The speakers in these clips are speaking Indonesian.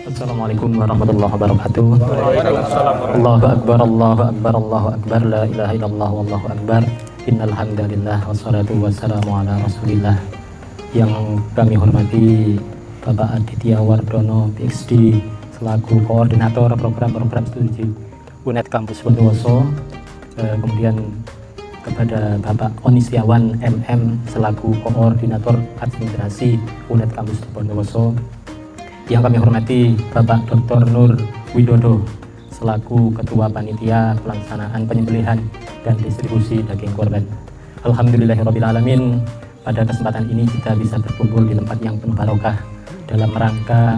Assalamualaikum warahmatullahi wabarakatuh. Allahu akbar, Allahu akbar, Allahu akbar, la ilaha illallah, wallahu akbar. Innal hamdalillah wassalatu wassalamu ala Rasulillah. Yang kami hormati Bapak Aditya Wardono PhD selaku koordinator program-program studi UNED Kampus Bondowoso. Kemudian kepada Bapak Oni Setiawan MM selaku koordinator administrasi UNED Kampus Bondowoso. Yang kami hormati Bapak Dr. Nur Widodo selaku Ketua Panitia Pelaksanaan Penyembelihan dan Distribusi Daging Korban. Alhamdulillahirrabbilalamin, pada kesempatan ini kita bisa berkumpul di tempat yang penuh barokah dalam rangka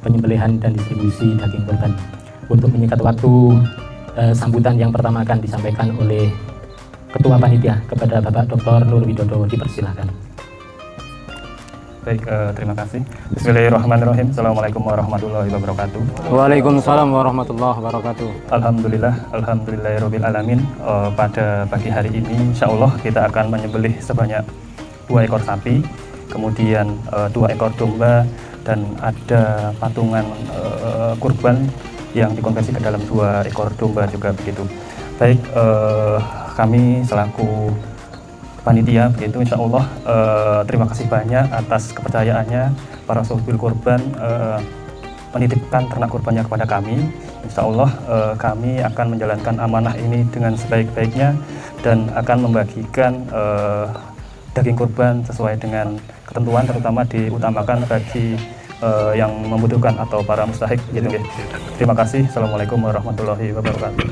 penyembelihan dan distribusi daging korban. Untuk menyingkat waktu, sambutan yang pertama akan disampaikan oleh Ketua Panitia kepada Bapak Dr. Nur Widodo, dipersilahkan. Baik, terima kasih. Bismillahirrahmanirrahim. Assalamualaikum warahmatullahi wabarakatuh. Waalaikumsalam warahmatullahi wabarakatuh. Alhamdulillahirabbil alamin. Pada pagi hari ini insya Allah kita akan menyembelih sebanyak 2 ekor sapi, kemudian 2 ekor domba, dan ada patungan kurban yang dikonversi ke dalam 2 ekor domba juga begitu. Baik, kami selaku panitia begitu insya Allah terima kasih banyak atas kepercayaannya para sohibul korban menitipkan ternak kurbannya kepada kami. Insya Allah kami akan menjalankan amanah ini dengan sebaik-baiknya dan akan membagikan daging kurban sesuai dengan ketentuan, terutama diutamakan bagi yang membutuhkan atau para mustahik gitu ya. Terima kasih. Assalamualaikum warahmatullahi wabarakatuh.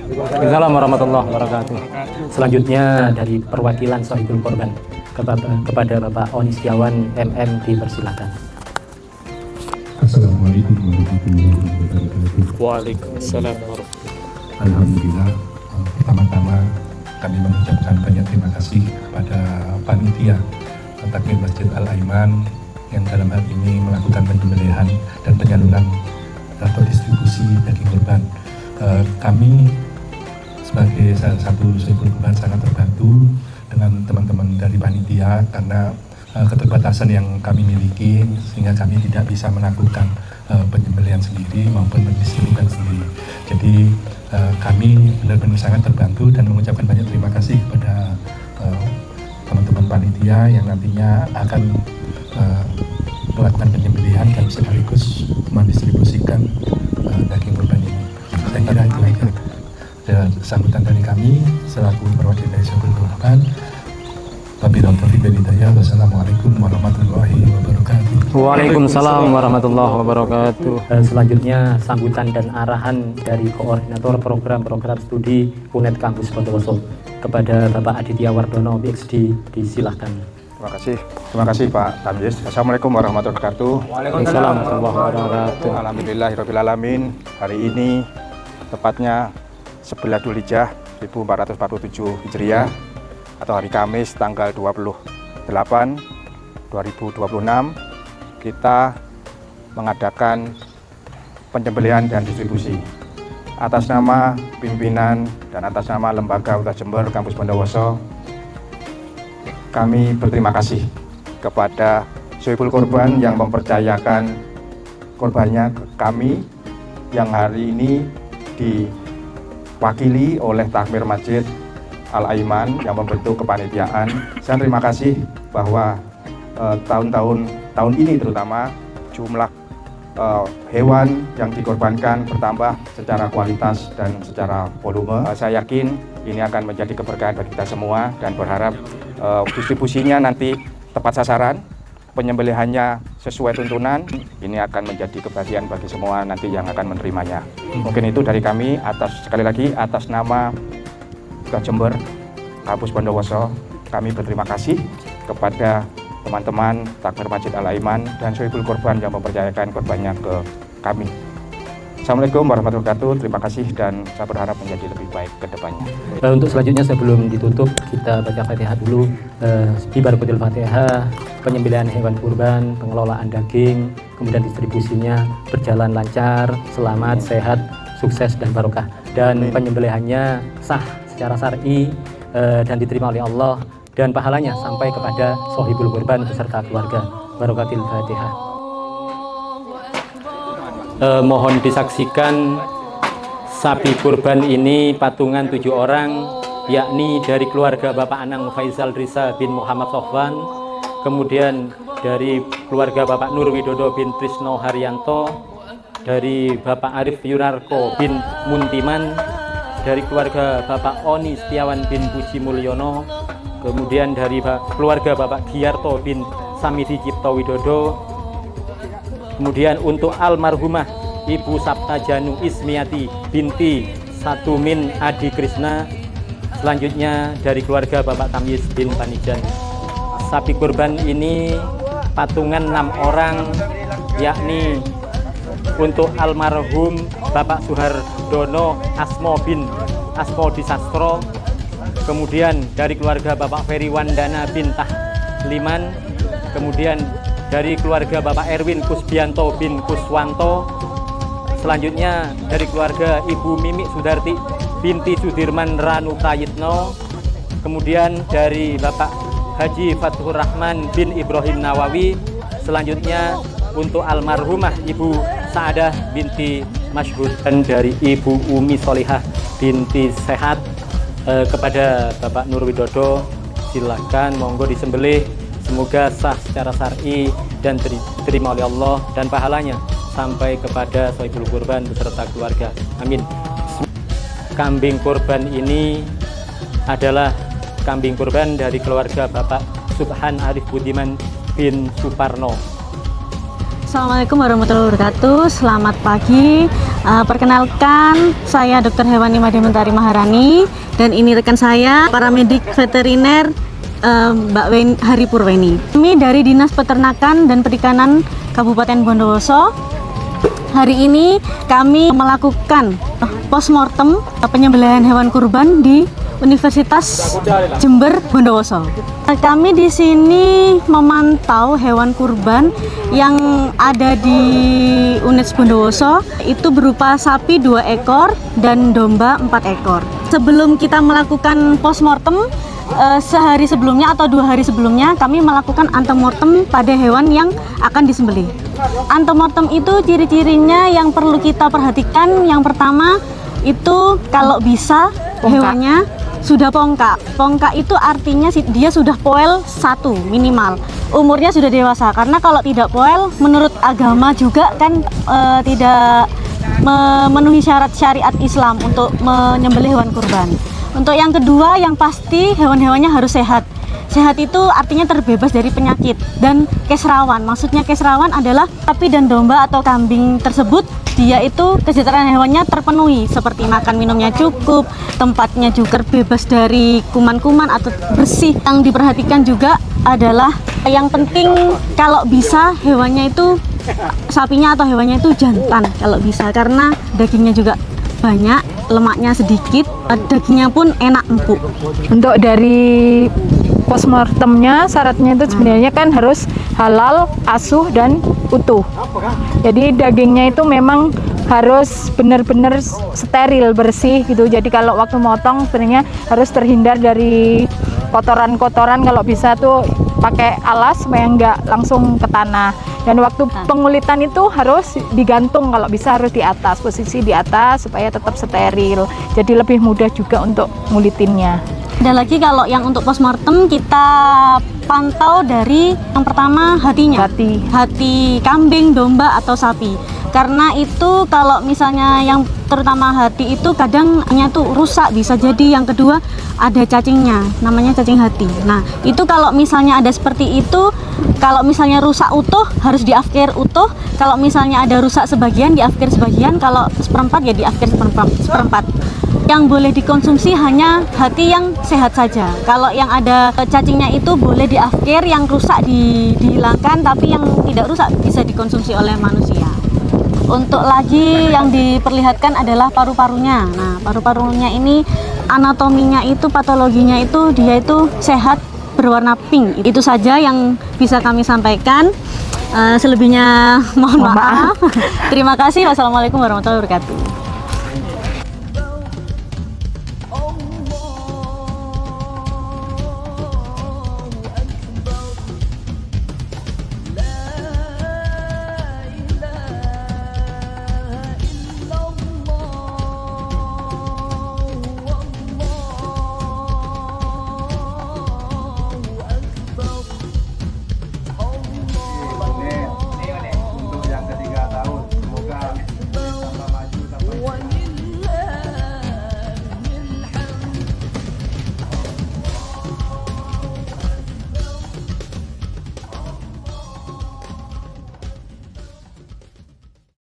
Assalamualaikum warahmatullahi wabarakatuh. Selanjutnya dari perwakilan sohibul korban kepada Bapak Oni Setiawan MM, dipersilakan. Assalamualaikum warahmatullahi wabarakatuh. Waalaikumsalam warahmatullahi wabarakatuh. Alhamdulillah, pertama-tama kami mengucapkan banyak terima kasih kepada panitia Takmir Masjid Al-Aiman yang dalam hal ini melakukan penyembelihan dan penyaluran atau distribusi daging kurban. Kami sebagai salah satu sohibul korban sangat terbantu dengan teman-teman dari panitia karena keterbatasan yang kami miliki sehingga kami tidak bisa melakukan penyembelihan sendiri maupun mendistribusikan sendiri. Jadi kami benar-benar sangat terbantu dan mengucapkan banyak terima kasih kepada teman-teman panitia yang nantinya akan melakukan penyembelihan dan sekaligus mendistribusikan daging kurban ini. Saya kira itu aja sambutan dari kami selaku perwakilan dari sohibul korban. Wabillahi taufiq wal hidayah. Wassalamualaikum warahmatullahi wabarakatuh. Waalaikumsalam warahmatullahi wabarakatuh. Selanjutnya sambutan dan arahan dari koordinator program-program studi UNED Kampus Bondowoso kepada Bapak Aditya Wardono PhD, disilahkan. Terima kasih Pak Tamyiz. Assalamualaikum warahmatullahi wabarakatuh. Waalaikumsalam warahmatullahi wabarakatuh. Alhamdulillahirabbil alamin. Hari ini tepatnya 11 Dzulhijjah 1447 Hijriah atau hari Kamis tanggal 28 2026 kita mengadakan penyembelihan dan distribusi atas nama pimpinan dan atas nama Lembaga Ultah Jember Kampus Bondowoso. Kami berterima kasih kepada sohibul korban yang mempercayakan korbannya ke kami yang hari ini diwakili oleh Takmir Masjid Al-Aiman yang membentuk kepanitiaan. Saya terima kasih bahwa tahun ini terutama jumlah hewan yang dikorbankan bertambah secara kualitas dan secara volume. Saya yakin ini akan menjadi keberkahan bagi kita semua dan berharap distribusinya nanti tepat sasaran, penyembelihannya sesuai tuntunan. Ini akan menjadi kebahagiaan bagi semua nanti yang akan menerimanya. Mungkin itu dari kami sekali lagi atas nama Ultah Jember Kampus Bondowoso. Kami berterima kasih kepada teman-teman Takmir Masjid Al-Aiman dan sohibul korban yang mempercayakan korbannya ke kami. Assalamualaikum warahmatullahi wabarakatuh. Terima kasih dan saya berharap menjadi lebih baik ke depannya. Untuk selanjutnya sebelum ditutup kita baca Fatihah dulu. Di Barakatil Fatihah, penyembelihan hewan kurban, pengelolaan daging, kemudian distribusinya berjalan lancar, selamat, sehat, sukses dan barokah. Dan penyembelihannya sah secara syar'i dan diterima oleh Allah dan pahalanya sampai kepada sohibul kurban beserta keluarga. Barakatil Fatihah. Mohon disaksikan sapi kurban ini patungan 7 orang, yakni dari keluarga Bapak Anang Faisal Risa bin Muhammad Sofwan, kemudian dari keluarga Bapak Nur Widodo bin Trisno Haryanto, dari Bapak Arif Yunarko bin Muntiman, dari keluarga Bapak Oni Setiawan bin Puji Mulyono, kemudian dari keluarga Bapak Giarto bin Samidi Cipto Widodo, kemudian untuk almarhumah Ibu Sapta Janu Ismiati binti Satumin Adi Krisna, selanjutnya dari keluarga Bapak Tamyiz bin Panijan. Sapi kurban ini patungan 6 orang, yakni untuk almarhum Bapak Suhardono Asmo bin Asmo Disastro, kemudian dari keluarga Bapak Ferry Wandana bin Tahliman, kemudian dari keluarga Bapak Erwin Kusbianto bin Kuswanto, selanjutnya dari keluarga Ibu Mimi Sudarti binti Sudirman Ranutayitno, kemudian dari Bapak Haji Fathur Rahman bin Ibrahim Nawawi, selanjutnya untuk almarhumah Ibu Saadah binti Masyhur, dan dari Ibu Umi Solihah binti Sehat. Kepada Bapak Nur Widodo, silakan monggo disembelih, semoga sah secara syar'i dan diterima oleh Allah dan pahalanya sampai kepada sohibul kurban beserta keluarga. Amin. Kambing kurban ini adalah kambing kurban dari keluarga Bapak Subhan Arif Budiman bin Suparno. Assalamualaikum warahmatullahi wabarakatuh. Selamat pagi. Perkenalkan, saya Dr. Hewani Made Mentari Maharani, dan ini rekan saya, paramedik veteriner Mbak Hari Purweni. Kami dari Dinas Peternakan dan Perikanan Kabupaten Bondowoso. Hari ini kami melakukan postmortem penyembelihan hewan kurban di Universitas Jember Bondowoso. Kami di sini memantau hewan kurban yang ada di UNES Bondowoso, itu berupa sapi 2 ekor dan domba 4 ekor. Sebelum kita melakukan postmortem, sehari sebelumnya atau 2 hari sebelumnya kami melakukan antemortem pada hewan yang akan disembelih. Antemortem itu ciri-cirinya yang perlu kita perhatikan, yang pertama itu kalau bisa hewannya sudah pongkak. Pongkak itu artinya dia sudah poel 1 minimal, umurnya sudah dewasa, karena kalau tidak poel menurut agama juga kan tidak memenuhi syarat syariat Islam untuk menyembelih hewan kurban. Untuk yang kedua, yang pasti hewan-hewannya harus sehat. Sehat itu artinya terbebas dari penyakit dan keserawan. Maksudnya keserawan adalah sapi dan domba atau kambing tersebut, dia itu kesejahteraan hewannya terpenuhi, seperti makan minumnya cukup, tempatnya juga terbebas dari kuman-kuman atau bersih. Yang diperhatikan juga adalah yang penting kalau bisa hewannya itu, sapinya atau hewannya itu jantan kalau bisa, karena dagingnya juga banyak, lemaknya sedikit, dagingnya pun enak, empuk. Untuk dari postmortemnya, syaratnya itu sebenarnya kan harus halal, asuh, dan utuh. Jadi dagingnya itu memang harus benar-benar steril, bersih gitu. Jadi kalau waktu motong sebenarnya harus terhindar dari kotoran-kotoran, kalau bisa tuh pakai alas supaya nggak langsung ke tanah. Dan waktu pengulitan itu harus digantung, kalau bisa harus di atas, posisi di atas supaya tetap steril. Jadi lebih mudah juga untuk ngulitinnya. Dan lagi kalau yang untuk postmortem kita pantau dari yang pertama hatinya, hati kambing, domba atau sapi. Karena itu kalau misalnya yang terutama hati itu kadangnya tuh rusak, bisa jadi. Yang kedua ada cacingnya, namanya cacing hati. Nah itu kalau misalnya ada seperti itu, kalau misalnya rusak utuh harus diafkir utuh. Kalau misalnya ada rusak sebagian, diafkir sebagian. Kalau seperempat ya diafkir seperempat. Yang boleh dikonsumsi hanya hati yang sehat saja. Kalau yang ada cacingnya itu boleh diafkir, yang rusak dihilangkan, tapi yang tidak rusak bisa dikonsumsi oleh manusia. Untuk lagi yang diperlihatkan adalah paru-parunya. Nah, paru-parunya ini anatominya itu, patologinya itu dia itu sehat, berwarna pink. Itu saja yang bisa kami sampaikan. Selebihnya mohon maaf. Terima kasih. Wassalamualaikum warahmatullahi wabarakatuh.